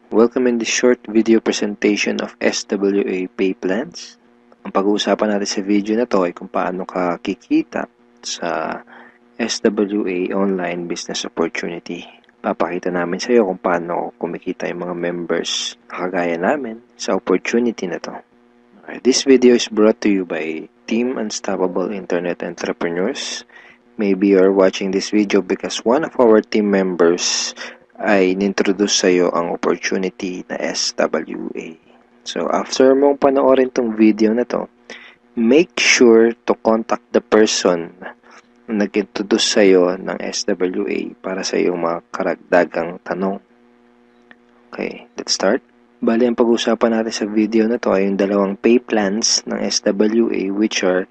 Welcome in this short video presentation of SWA Pay Plans. Ang pag-uusapan natin sa video na to ay kung paano ka kikita sa SWA Online Business Opportunity. Papakita namin sa iyo kung paano kumikita yung mga members na kagaya namin sa opportunity na to. This video is brought to you by Team Unstoppable Internet Entrepreneurs. Maybe you're watching this video because one of our team members ay nintroduce sa iyo ang opportunity na SWA. So, after mong panoorin tong video na to, make sure to contact the person na nag-introduce sa iyo ng SWA para sa iyong mga karagdagang tanong. Okay, let's start. Bali, ang pag-usapan natin sa video na to ay yung dalawang pay plans ng SWA, which are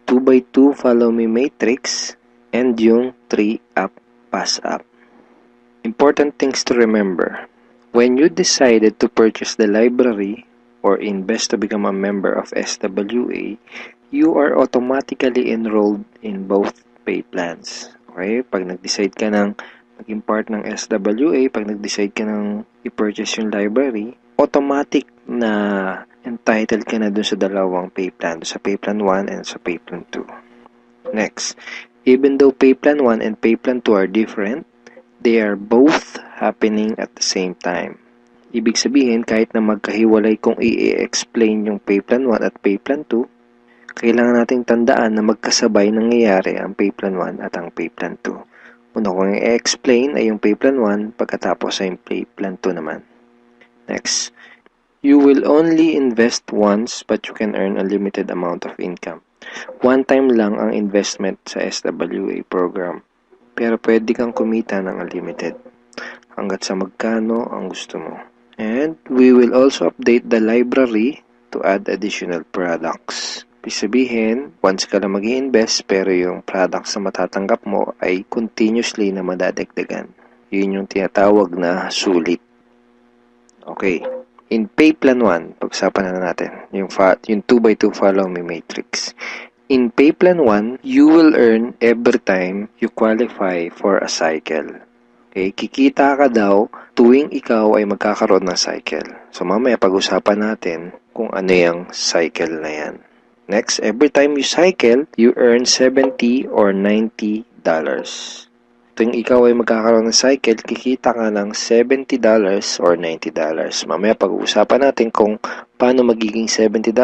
2x2 Follow Me Matrix and yung 3-Up Pass Up. Important things to remember. When you decided to purchase the library or invest to become a member of SWA, you are automatically enrolled in both pay plans. Okay? Pag nag-decide ka ng maging part ng SWA, pag nag-decide ka ng i-purchase yung library, automatic na entitled ka na dun sa dalawang pay plan, sa pay plan 1 and sa pay plan 2. Next, even though pay plan 1 and pay plan 2 are different, they are both happening at the same time. Ibig sabihin, kahit na magkahiwalay kung i-explain yung pay plan 1 at pay plan 2, kailangan nating tandaan na magkasabay nangyayari ang pay plan 1 at ang pay plan 2. Una kong i-explain ay yung pay plan 1, pagkatapos ay yung pay plan 2 naman. Next, you will only invest once but you can earn a limited amount of income. One time lang ang investment sa SWA program. Pero pwede kang kumita ng unlimited hanggat sa magkano ang gusto mo. And we will also update the library to add additional products. Ibig sabihin, once ka lang mag-i-invest pero yung products na matatanggap mo ay continuously na madadagdagan. Yun yung tinatawag na sulit. Okay. In pay plan 1, pag-usapan na natin yung 2x2 Follow Me Matrix. In pay plan 1, you will earn every time you qualify for a cycle. Okay, kikita ka daw tuwing ikaw ay magkakaroon ng cycle. So mamaya pag-usapan natin kung ano yung cycle na yan. Next, every time you cycle, you earn $70 or $90. Tuwing ikaw ay magkakaroon ng cycle, kikita ka ng $70 or $90. Mamaya pag-uusapan natin kung paano magiging $70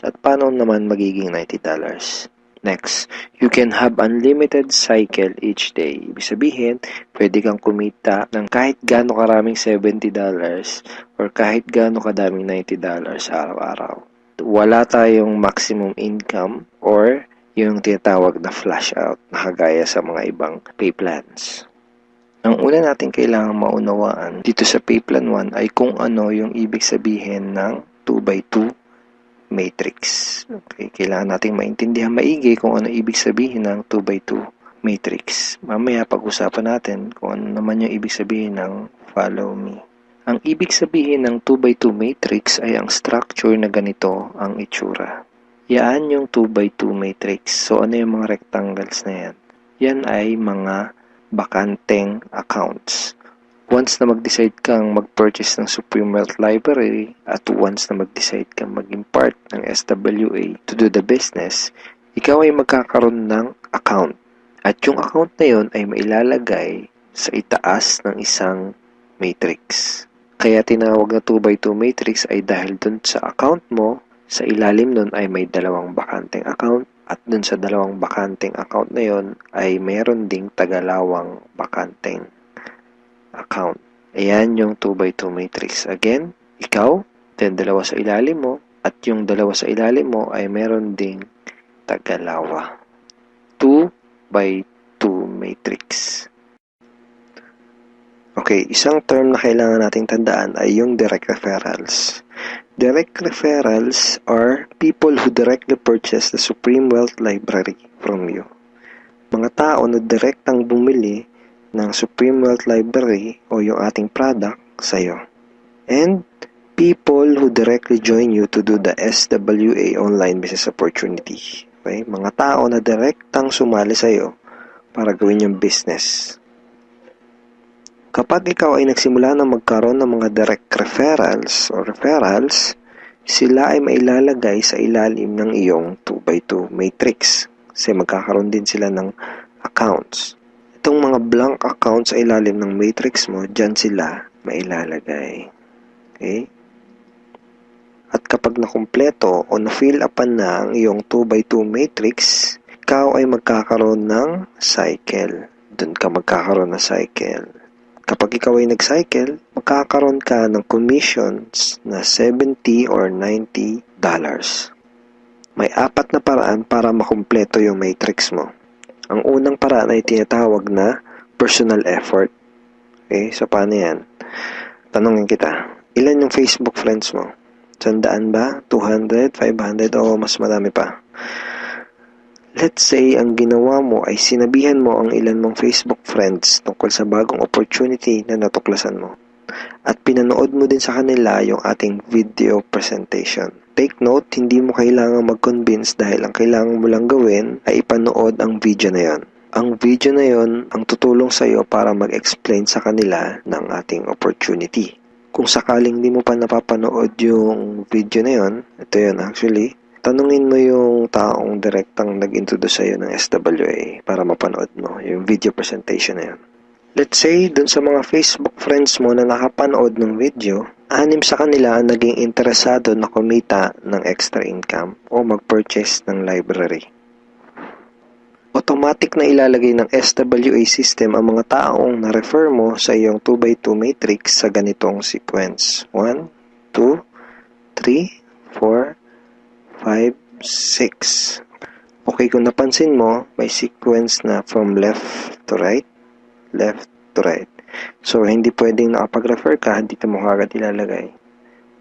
at paano naman magiging $90. Next, you can have unlimited cycle each day. Ibig sabihin, pwede kang kumita ng kahit gaano karaming $70 or kahit gaano kadaming $90 araw-araw. Wala tayong maximum income or yung tinatawag na flash out na kagaya sa mga ibang pay plans. Ang una natin kailangan maunawaan dito sa pay plan 1 ay kung ano yung ibig sabihin ng 2x2 matrix. Okay, kailangan nating maintindihan maigi kung ano ibig sabihin ng 2x2 matrix. Mamaya pag-usapan natin kung ano naman yung ibig sabihin ng follow me. Ang ibig sabihin ng 2x2 matrix ay ang structure na ganito ang itsura. Yan yung 2x2 matrix. So, ano yung mga rectangles na yan? Yan ay mga bakanteng accounts. Once na mag-decide kang mag-purchase ng Supreme Wealth Library at once na mag-decide kang maging part ng SWA to do the business, ikaw ay magkakaroon ng account. At yung account na yun ay mailalagay sa itaas ng isang matrix. Kaya tinawag na 2x2 matrix ay dahil dun sa account mo, sa ilalim nun ay may dalawang bakanteng account at dun sa dalawang bakanteng account na yun ay meron ding tagalawang bakanteng account. Ayan yung 2x2 matrix. Again, ikaw, then dalawa sa ilalim mo at yung dalawa sa ilalim mo ay meron ding tagalawa. 2x2 matrix. Okay, isang term na kailangan nating tandaan ay yung direct referrals. Direct referrals are people who directly purchase the Supreme Wealth Library from you. Mga tao na direktang bumili ng Supreme Wealth Library o yung ating product sa'yo. And people who directly join you to do the SWA Online Business Opportunity. Okay? Mga tao na direktang sumali sa'yo para gawin yung business. Kapag ikaw ay nagsimula na magkaroon ng mga direct referrals, sila ay mailalagay sa ilalim ng iyong 2x2 matrix. Kasi magkakaroon din sila ng accounts. Itong mga blank accounts sa ilalim ng matrix mo, dyan sila mailalagay. Okay? At kapag nakumpleto o na-fill upan na ang iyong 2x2 matrix, ikaw ay magkakaroon ng cycle. Doon ka magkakaroon ng cycle. Kapag ikaw ay nag-cycle, magkakaroon ka ng commissions na $70 or $90. May 4 na paraan para makumpleto yung matrix mo. Ang unang paraan ay tinatawag na personal effort. Okay, so paano yan? Tanungin kita, ilan yung Facebook friends mo? 100 ba? 200? 500? O mas marami pa? Let's say, ang ginawa mo ay sinabihan mo ang ilan mong Facebook friends tungkol sa bagong opportunity na natuklasan mo. At pinanood mo din sa kanila yung ating video presentation. Take note, hindi mo kailangang mag-convince dahil ang kailangan mo lang gawin ay ipanood ang video na yon. Ang video na yon ang tutulong sa iyo para mag-explain sa kanila ng ating opportunity. Kung sakaling di mo pa napapanood yung video na yon, ito yun actually, tanungin mo yung taong direktang nag-introduce sa'yo ng SWA para mapanood mo yung video presentation na yun. Let's say, dun sa mga Facebook friends mo na nakapanood ng video, 6 sa kanila ang naging interesado na kumita ng extra income o mag-purchase ng library. Automatic na ilalagay ng SWA system ang mga taong na-refer mo sa iyong 2x2 matrix sa ganitong sequence. 1, 2, 3, 4, 5, 6. Okay, kung napansin mo, may sequence na from left to right. So, hindi pwedeng nakapag-refer ka, dito mo kagad ilalagay.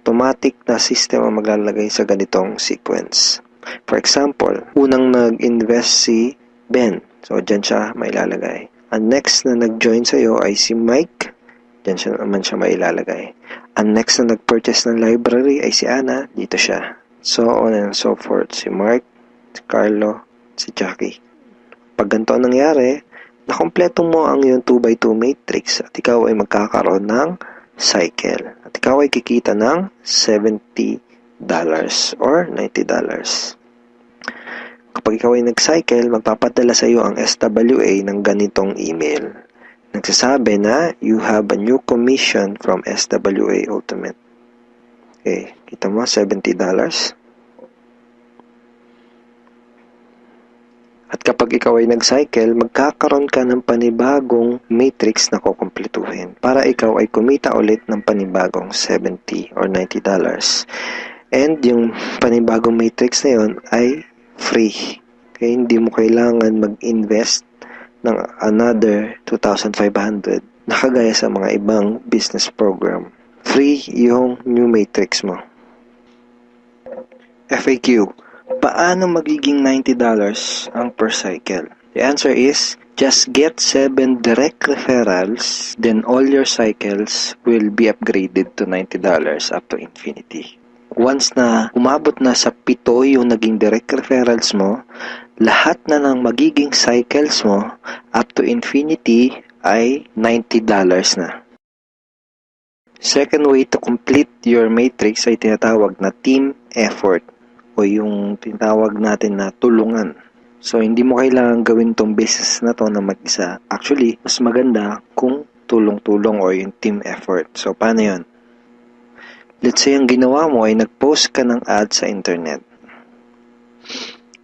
Automatic na system ang maglalagay sa ganitong sequence. For example, unang nag-invest si Ben. So, dyan siya mailalagay. Ang next na nag-join sa'yo ay si Mike. Dyan siya naman siya mailalagay. Ang next na nag-purchase ng library ay si Ana. Dito siya. So on and so forth. Si Mark, si Carlo, si Jackie. Pag ganito ang nangyari, nakompleto mo ang iyong 2x2 matrix at ikaw ay magkakaroon ng cycle. At ikaw ay kikita ng $70 or $90. Kapag ikaw ay nag-cycle, magpapadala sa iyo ang SWA ng ganitong email. Nagsasabi na, you have a new commission from SWA Ultimate. Okay, kita mo, $70. At kapag ikaw ay nag-cycle, magkakaroon ka ng panibagong matrix na kukumpletuhin para ikaw ay kumita ulit ng panibagong $70 or $90. And yung panibagong matrix na yun ay free. Okay, hindi mo kailangan mag-invest ng another 2,500 na kagaya sa mga ibang business program. Free yung new matrix mo. FAQ. Paano magiging $90 ang per cycle? The answer is, just get 7 direct referrals, then all your cycles will be upgraded to $90 up to infinity. Once na umabot na sa 7 yung naging direct referrals mo, lahat na ng magiging cycles mo up to infinity ay $90 na. Second way to complete your matrix ay tinatawag na team effort o yung tinatawag natin na tulungan. So, hindi mo kailangan gawin tong business na to na mag-isa. Actually, mas maganda kung tulong-tulong o yung team effort. So, paano yun? Let's say, ang ginawa mo ay nag-post ka ng ad sa internet.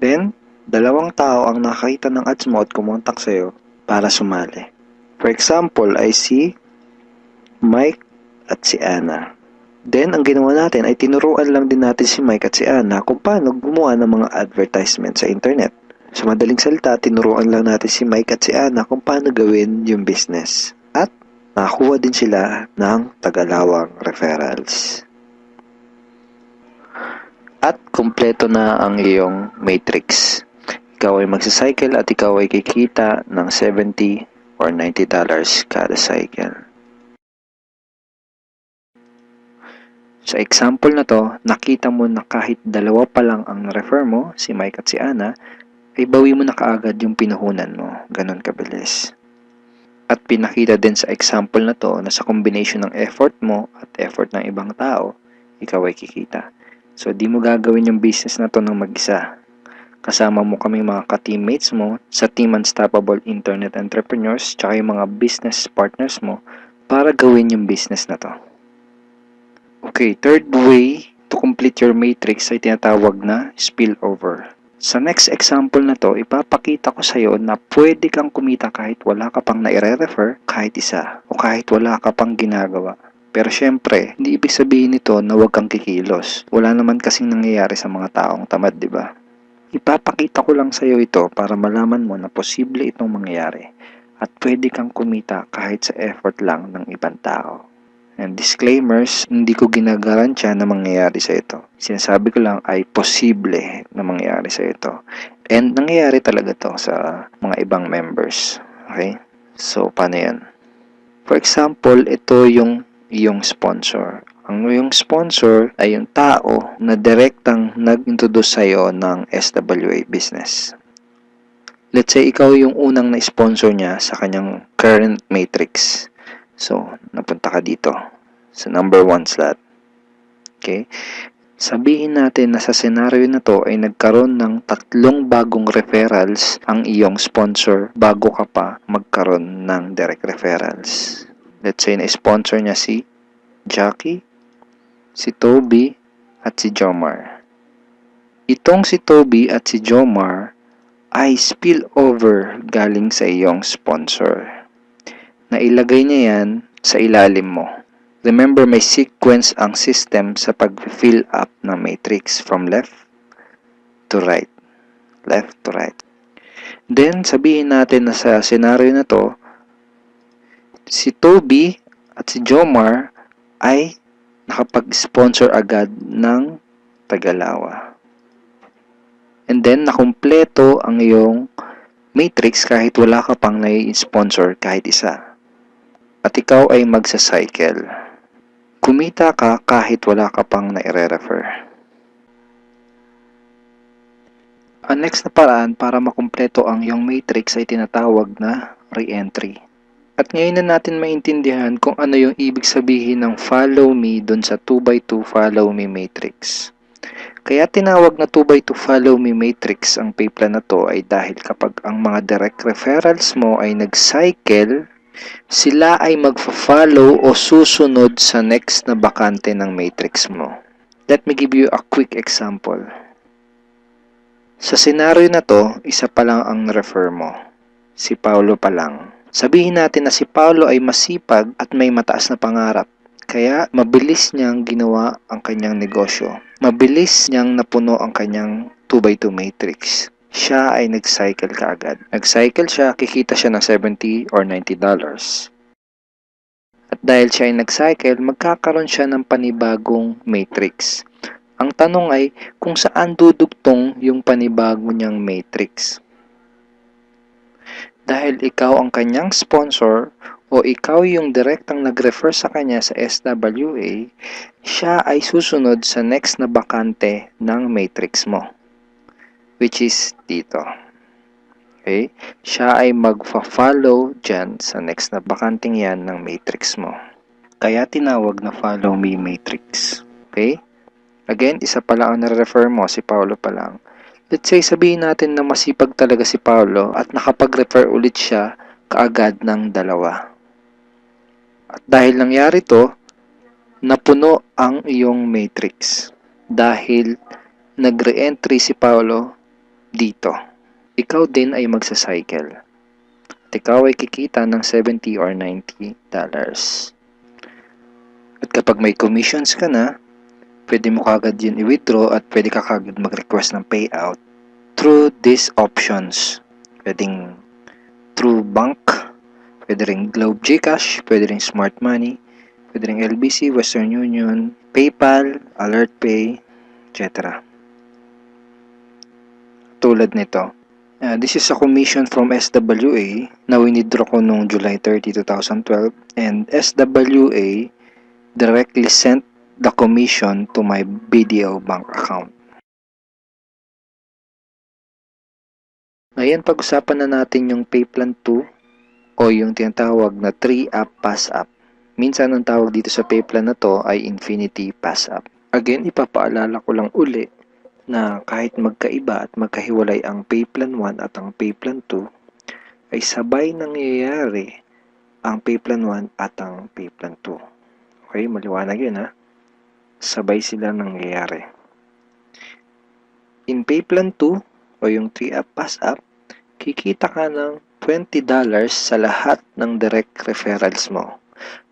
Then, 2 tao ang nakakita ng ads mo at kumontak sa'yo para sumali. For example, ay si Mike at si Ana. Then, ang ginawa natin ay tinuruan lang din natin si Mike at si Ana kung paano gumawa ng mga advertisement sa internet. Sa madaling salita, tinuruan lang natin si Mike at si Ana kung paano gawin yung business. At nakakuha din sila ng tagalawang referrals. At kumpleto na ang iyong matrix. Ikaw ay magsacycle at ikaw ay kikita ng $70 or $90 kada cycle. Sa example na to, nakita mo na kahit 2 pa lang ang refer mo, si Mike at si Ana, ay bawi mo na kaagad yung pinuhunan mo. Ganon kabilis. At pinakita din sa example na to na sa combination ng effort mo at effort ng ibang tao, ikaw ay kikita. So, di mo gagawin yung business na to ng mag-isa. Kasama mo kaming mga ka-teammates mo sa Team Unstoppable Internet Entrepreneurs tsaka yung mga business partners mo para gawin yung business na to. Okay, third way to complete your matrix ay tinatawag na spillover. Sa next example na to, ipapakita ko sa iyo na pwede kang kumita kahit wala ka pang naire-refer kahit isa o kahit wala ka pang ginagawa. Pero syempre, hindi ibig sabihin nito na huwag kang kikilos. Wala naman kasing nangyayari sa mga taong tamad, di ba? Ipapakita ko lang sa iyo ito para malaman mo na posible itong mangyayari at pwede kang kumita kahit sa effort lang ng ibang tao. And disclaimers, hindi ko ginagarantiya na mangyayari sa ito. Sinasabi ko lang ay posible na mangyayari sa ito. And nangyayari talaga to sa mga ibang members. Okay? So, paano yan? For example, ito yung iyong sponsor. Ang iyong sponsor ay yung tao na direktang nag-introduce sa'yo ng SWA business. Let's say, ikaw yung unang na-sponsor niya sa kanyang current matrix. So, napunta ka dito sa number 1 slot. Okay? Sabihin natin na sa senaryo na to ay nagkaroon ng 3 bagong referrals ang iyong sponsor bago ka pa magkaroon ng direct referrals. Let's say na-sponsor niya si Jackie, si Toby, at si Jomar. Itong si Toby at si Jomar ay spillover galing sa iyong sponsor. Nailagay niya yan sa ilalim mo. Remember, may sequence ang system sa pag-fill up ng matrix from left to right. Left to right. Then, sabihin natin na sa senaryo na to, si Toby at si Jomar ay nakapag-sponsor agad ng Tagalawa. And then, nakumpleto ang iyong matrix kahit wala ka pang nai-sponsor kahit isa. At ikaw ay magsa-cycle. Kumita ka kahit wala ka pang nai-refer. Ang next na paraan para makumpleto ang iyong matrix ay tinatawag na re-entry. At ngayon na natin maintindihan kung ano yung ibig sabihin ng follow me dun sa 2x2 follow me matrix. Kaya tinawag na 2x2 follow me matrix ang payplan na to ay dahil kapag ang mga direct referrals mo ay nag-cycle, sila ay magfa-follow o susunod sa next na bakante ng matrix mo. Let me give you a quick example. Sa senaryo na to, isa pa lang ang refer mo. Si Paulo pa lang. Sabihin natin na si Paulo ay masipag at may mataas na pangarap. Kaya mabilis niyang ginawa ang kanyang negosyo. Mabilis niyang napuno ang kanyang 2x2 matrix. Siya ay nag-cycle kaagad. Nag-cycle siya, kikita siya ng $70 or $90. At dahil siya ay nag-cycle, magkakaroon siya ng panibagong matrix. Ang tanong ay kung saan dudugtong yung panibago niyang matrix. Dahil ikaw ang kanyang sponsor o ikaw yung direktang nag-refer sa kanya sa SWA, siya ay susunod sa next na bakante ng matrix mo. Which is dito. Okay? Siya ay magfa-follow dyan sa next na bakanting yan ng matrix mo. Kaya tinawag na follow me matrix. Okay? Again, isa pa lang ang nare-refer mo, si Paulo pa lang. Let's say, sabihin natin na masipag talaga si Paulo at nakapag-refer ulit siya kaagad ng 2. At dahil nangyari to, napuno ang iyong matrix. Dahil nag-re-entry si Paulo dito. Ikaw din ay magsa-cycle. At ikaw ay kikita ng $70 or $90. At kapag may commissions ka na, pwede mo kagad yun i-withdraw at pwede ka kagad mag-request ng payout through these options. Pwedeng through bank, pwede ring Globe GCash, pwede ring Smart Money, pwede ring LBC, Western Union, PayPal, AlertPay, etc. Tulad nito. This is a commission from SWA na winidraw ko noong July 30, 2012 and SWA directly sent the commission to my BDO bank account. Ngayon, pag-usapan na natin yung PayPlan 2 o yung tinatawag na 3-up pass-up. Minsan ang tawag dito sa pay plan na to ay Infinity Pass-up. Again, ipapaalala ko lang uli na kahit magkaiba at magkahiwalay ang pay plan 1 at ang pay plan 2, ay sabay nangyayari ang pay plan 1 at ang pay plan 2. Okay, maliwanag yun ha. Sabay sila nangyayari. In pay plan 2 o yung 3-up pass-up, kikita ka ng $20 sa lahat ng direct referrals mo.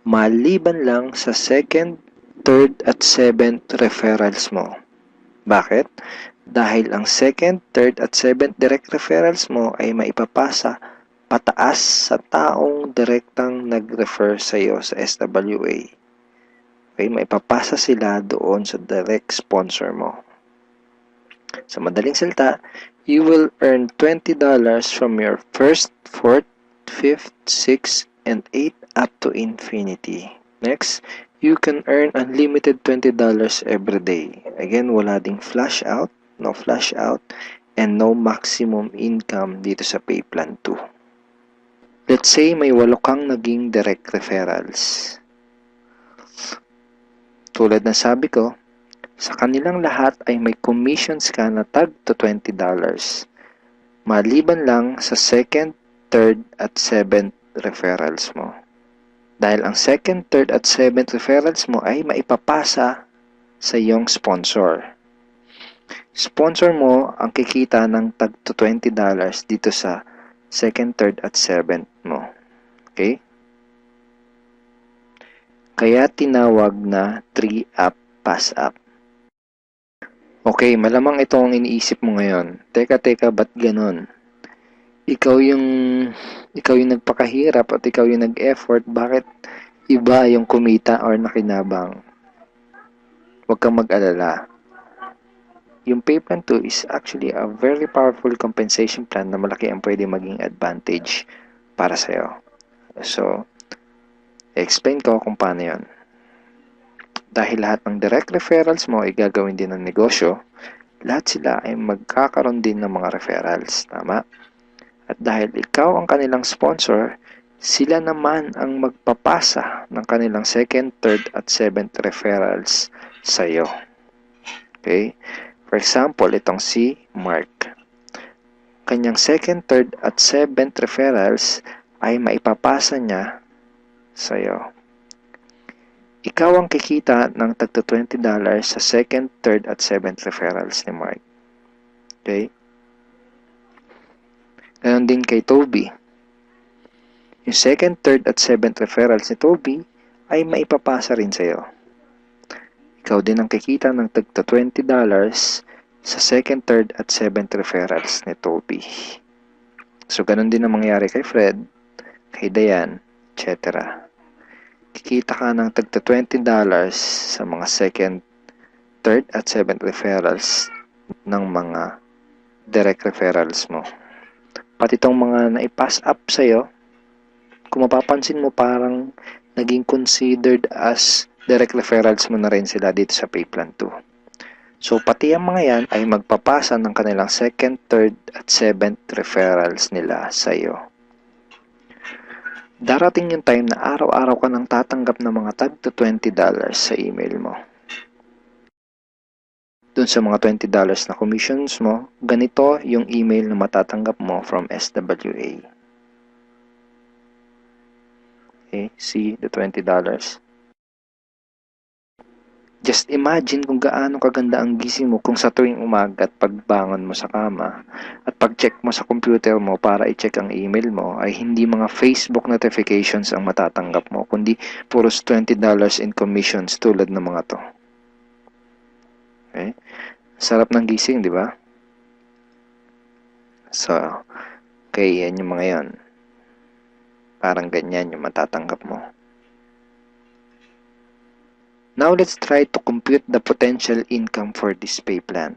Maliban lang sa second, third at seventh referrals mo. Bakit? Dahil ang second, third at seventh direct referrals mo ay maipapasa pataas sa taong direktang nag-refer sa iyo sa SWA. Okay, maipapasa sila doon sa direct sponsor mo. Sa madaling salita, you will earn $20 from your first, fourth, fifth, sixth, and 8 up to infinity. Next, you can earn unlimited $20 every day. Again, wala ding flash out, no flash out, and no maximum income dito sa pay plan 2. Let's say may 8 kang naging direct referrals. Tulad ng sabi ko, sa kanilang lahat ay may commissions ka na tag to $20. Maliban lang sa second, third at seventh referrals mo. Dahil ang second, third at seventh referrals mo ay maipapasa sa iyong sponsor. Sponsor mo ang kikita ng tag to $20 dito sa second, third at seventh mo. Okay? Kaya tinawag na 3-up pass-up. Okay, malamang ito ang iniisip mo ngayon. Teka, ba't ganon? Ikaw yung nagpakahirap at ikaw yung nag-effort, bakit iba yung kumita or nakinabang? Huwag kang mag-alala. Yung pay plan 2 is actually a very powerful compensation plan na malaki ang pwede maging advantage para sa'yo. So, explain ko kung paano yun. Dahil lahat ng direct referrals mo ay gagawin din ng negosyo, lahat sila ay magkakaroon din ng mga referrals. Tama? At dahil ikaw ang kanilang sponsor, sila naman ang magpapasa ng kanilang second, third, at seventh referrals sa iyo. Okay? For example, itong si Mark. Kanyang second, third, at seventh referrals ay maipapasa niya sa iyo. Ikaw ang kikita ng tagto $20 sa second, third, at seventh referrals ni Mark. Okay? Ganon din kay Toby. Yung second, third, at seventh referrals ni Toby ay maipapasa rin sa iyo. Ikaw din ang kikita ng tagto $20 sa second, third, at seventh referrals ni Toby. So, ganon din ang mangyari kay Fred, kay Diane, etc. Kikita ka ng tagto $20 sa mga second, third, at seventh referrals ng mga direct referrals mo. Pati itong mga naipass up sa'yo, kung mapapansin mo parang naging considered as direct referrals mo na rin sila dito sa pay plan 2. So, pati ang mga yan ay magpapasa ng kanilang second, third, at seventh referrals nila sa'yo. Darating yung time na araw-araw ka nang tatanggap ng mga tag to $20 sa email mo. Dun sa mga $20 na commissions mo, ganito yung email na matatanggap mo from SWA. Okay, see the $20. Just imagine kung gaano kaganda ang gising mo kung sa tuwing umaga at pagbangon mo sa kama at pag-check mo sa computer mo para i-check ang email mo ay hindi mga Facebook notifications ang matatanggap mo, kundi puros $20 in commissions tulad ng mga to. Okay? Sarap ng gising, di ba? So, okay, yan yung mga yan. Parang ganyan yung matatanggap mo. Now, let's try to compute the potential income for this pay plan.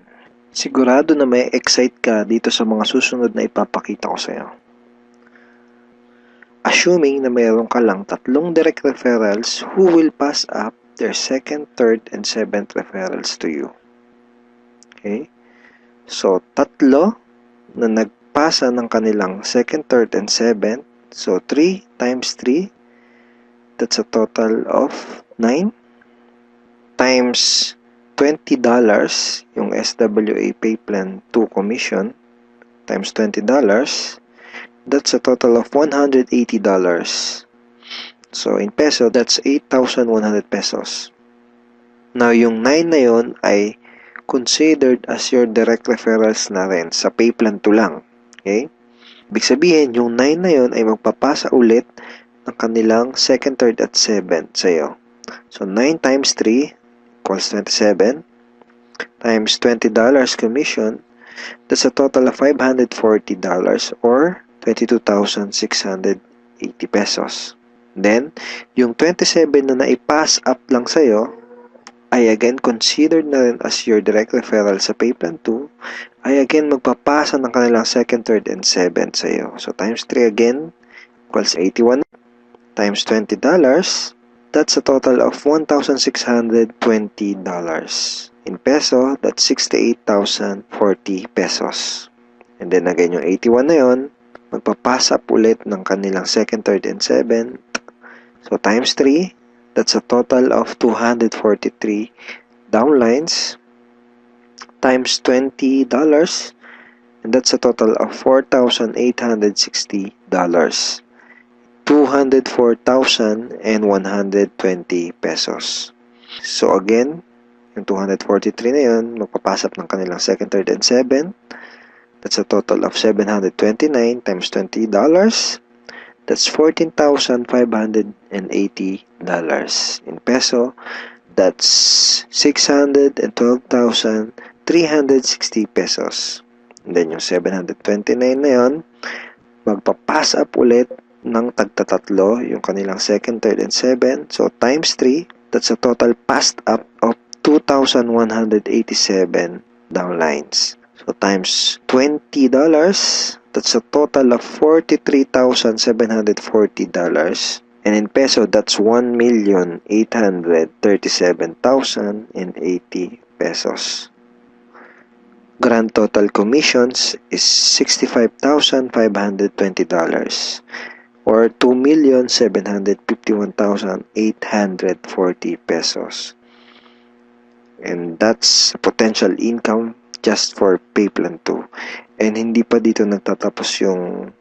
Sigurado na may excite ka dito sa mga susunod na ipapakita ko sa'yo. Assuming na mayroon ka lang 3 direct referrals who will pass up their second, third, and seventh referrals to you. Okay? So, 3 na nagpasa ng kanilang second, third, and seventh So 3 times 3, that's a total of 9 times $20 yung SWA pay plan 2 commission times $20, that's a total of $180. So in peso, that's 8,100 pesos. Now yung 9 na yun ay considered as your direct referrals na rin sa pay plan 2 lang. Okay? Ibig sabihin, yung 9 na yun ay magpapasa ulit ng kanilang second, third, at 7 sa'yo. So 9 times 3 equals 27 times $20 commission, that's a total of $540 or 22,680 pesos. Then, yung 27 na naipass up lang sa'yo ay again considered na rin as your direct referral sa pay plan 2, ay again magpapasa ng kanilang second, third, and 7 sa'yo. So times 3 again equals 81 times $20, that's a total of $1,620. In peso, that's 68,040 pesos. And then again, yung 81 na yun, magpapasa up ulit ng kanilang second, third, and 7. So times 3, that's a total of 243 downlines times $20, and that's a total of $4,860. 204,120 pesos. So again, yung 243 na yun, magpapasap ng kanilang second, third, and 7. That's a total of 729 times $20. That's $14,580. In peso, that's 612,360 pesos. And then yung 729 na yun, magpa-pass up ulit ng tagtatatlo yung kanilang second, third, and 7. So times 3, that's a total passed up of 2,187 downlines. So times $20, that's a total of $43,740. And in peso, that's 1,837,080 pesos. Grand total commissions is $65,520 or 2,751,840 pesos. And that's potential income just for pay plan 2. And hindi pa dito nagtatapos yung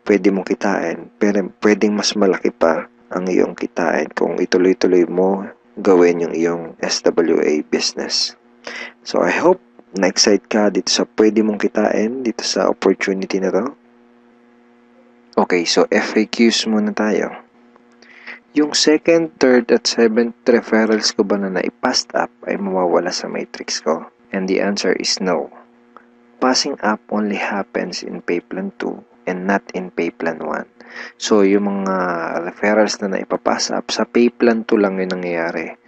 pwede mong kitain, pero pwedeng mas malaki pa ang iyong kitain kung ituloy-tuloy mo gawin yung iyong SWA business. So I hope na-excite ka dito sa pwede mong kitain dito sa opportunity na to. Okay, so FAQs muna tayo. Yung second, third, at 7th referrals ko ba na naipassed up ay mawawala sa matrix ko? And the answer is no. Passing up only happens in pay plan 2 and not in pay plan 1. So, yung mga referrals na naipapass up sa pay plan 2 lang yung nangyayari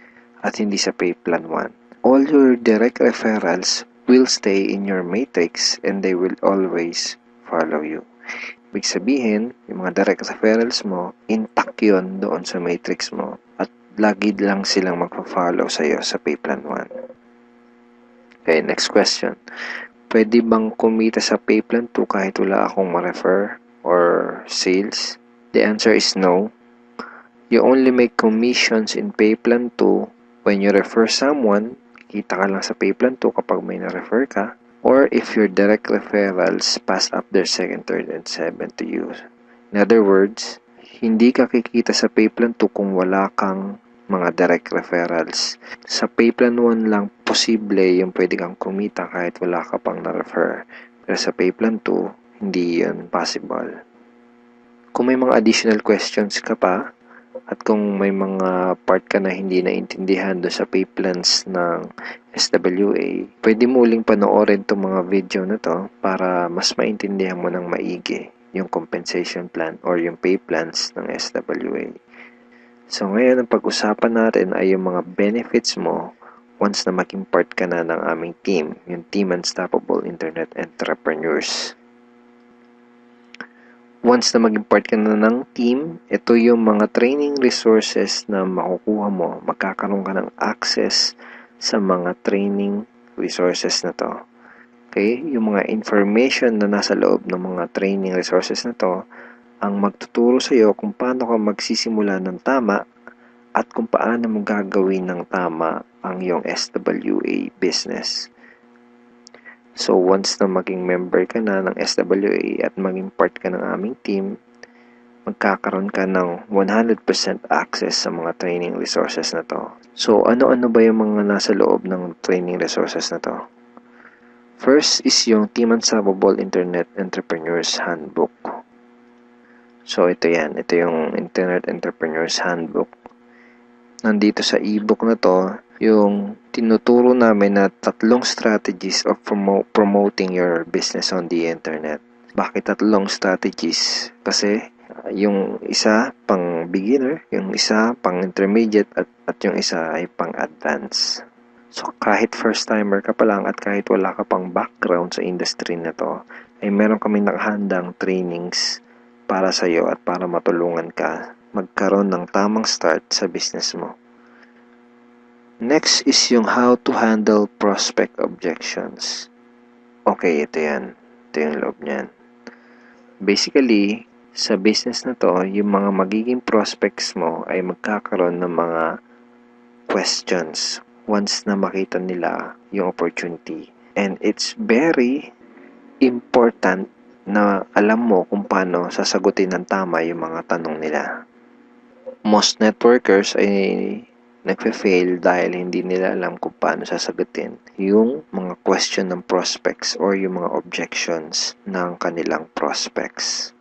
at hindi sa pay plan 1. All your direct referrals will stay in your matrix and they will always follow you. Ibig sabihin, yung mga direct referrals mo, intact yun doon sa matrix mo at lagi lang silang magpa-follow sa'yo sa pay plan 1. Okay, next question. Pwede bang kumita sa pay plan 2 kahit wala akong ma-refer or sales? The answer is no. You only make commissions in pay plan 2 when you refer someone. Kita ka lang sa pay plan 2 kapag may na-refer ka, or if your direct referrals pass up their second, third, and 7 to you. In other words, hindi ka kikita sa pay plan 2 kung wala kang mga direct referrals. Sa pay plan 1 lang posible yung pwede kang kumita kahit wala ka pang na-refer. Pero sa pay plan 2, hindi yun possible. Kung may mga additional questions ka pa, at kung may mga part ka na hindi naintindihan do sa pay plans ng SWA, pwede mo uling panoorin itong mga video na to para mas maintindihan mo ng maigi yung compensation plan or yung pay plans ng SWA. So ngayon, ang pag-usapan natin ay yung mga benefits mo once na maging part ka na ng aming team, yung Team Unstoppable Internet Entrepreneurs. Once na maging part ka na ng team, ito yung mga training resources na makukuha mo. Magkakaroon ka ng access sa mga training resources na to. Okay? Yung mga information na nasa loob ng mga training resources na to ang magtuturo sa iyo kung paano ka magsisimula ng tama at kung paano mo gagawin ng tama ang iyong SWA business. So once na maging member ka na ng SWA at maging part ka ng aming team, magkakaroon ka ng 100% access sa mga training resources na to. So ano-ano ba yung mga nasa loob ng training resources na to? First is yung Team Unstoppable Internet Entrepreneurs Handbook. So ito yan, ito yung Internet Entrepreneurs Handbook. Nandito sa ebook na to, yung tinuturo namin na 3 strategies of promoting your business on the internet. Bakit 3 strategies? Kasi yung isa pang beginner, yung isa pang intermediate at yung isa ay pang advanced. So kahit first timer ka pa lang at kahit wala ka pang background sa industry na to, ay meron kami nakahandang trainings para sa iyo at para matulungan ka magkaroon ng tamang start sa business mo. Next is yung how to handle prospect objections. Okay, ito yan. Ito yung loob niyan. Basically, sa business na to, yung mga magiging prospects mo ay magkakaroon ng mga questions once na makita nila yung opportunity. And it's very important na alam mo kung paano sasagutin ng tama yung mga tanong nila. Most networkers ay nagfe-fail dahil hindi nila alam kung paano sasagutin yung mga question ng prospects or yung mga objections ng kanilang prospects.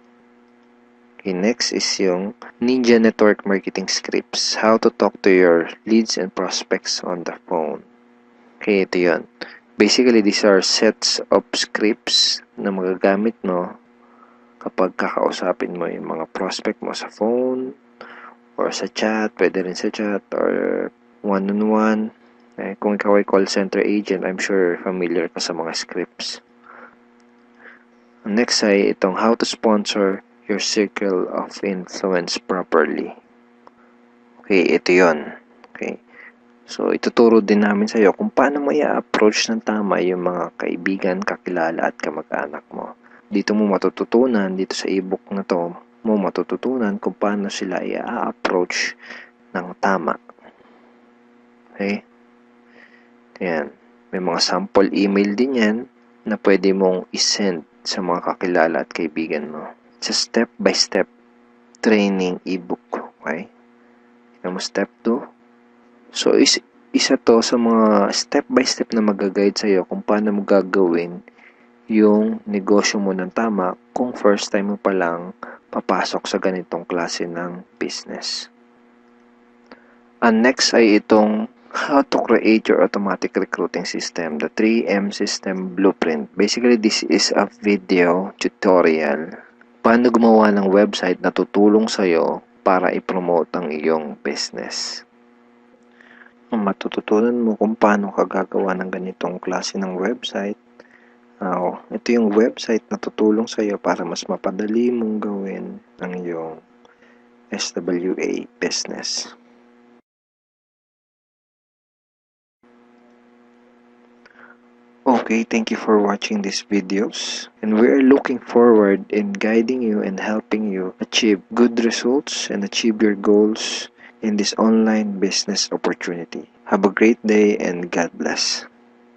Okay, next is yung Ninja Network Marketing Scripts. How to talk to your leads and prospects on the phone. Okay, ito yun. Basically, these are sets of scripts na magagamit mo kapag kakausapin mo yung mga prospect mo sa phone or sa chat, pwede rin sa chat or one-on-one. Kung ikaw ay call center agent, I'm sure familiar ka sa mga scripts. Next ay itong how to sponsor your circle of influence properly. Okay, ito yun. Okay. So, ituturo din namin sa iyo kung paano mo i-approach ng tama yung mga kaibigan, kakilala at kamag-anak mo. Dito mo matututunan, dito sa ebook na to, mo matututunan kung paano sila i-approach ng tama. Okay? Ayan. May mga sample email din yan na pwede mong isend sa mga kakilala at kaibigan mo. It's a step-by-step training ebook. Okay? Tignan mo step 2. So, isa to sa mga step-by-step na mag-guide sa'yo kung paano mo gagawin yung negosyo mo ng tama kung first time mo pa lang papasok sa ganitong klase ng business. And next ay itong how to create your automatic recruiting system, the 3M system blueprint. Basically, this is a video tutorial paano gumawa ng website na tutulong sa'yo para i-promote ang iyong business. Matututunan mo kung paano ka gagawa ng ganitong klase ng website. Ito yung website na tutulong sa iyo para mas mapadali mong gawin ang iyong SWA business. Okay, thank you for watching these videos, and we are looking forward in guiding you and helping you achieve good results and achieve your goals in this online business opportunity. Have a great day and God bless.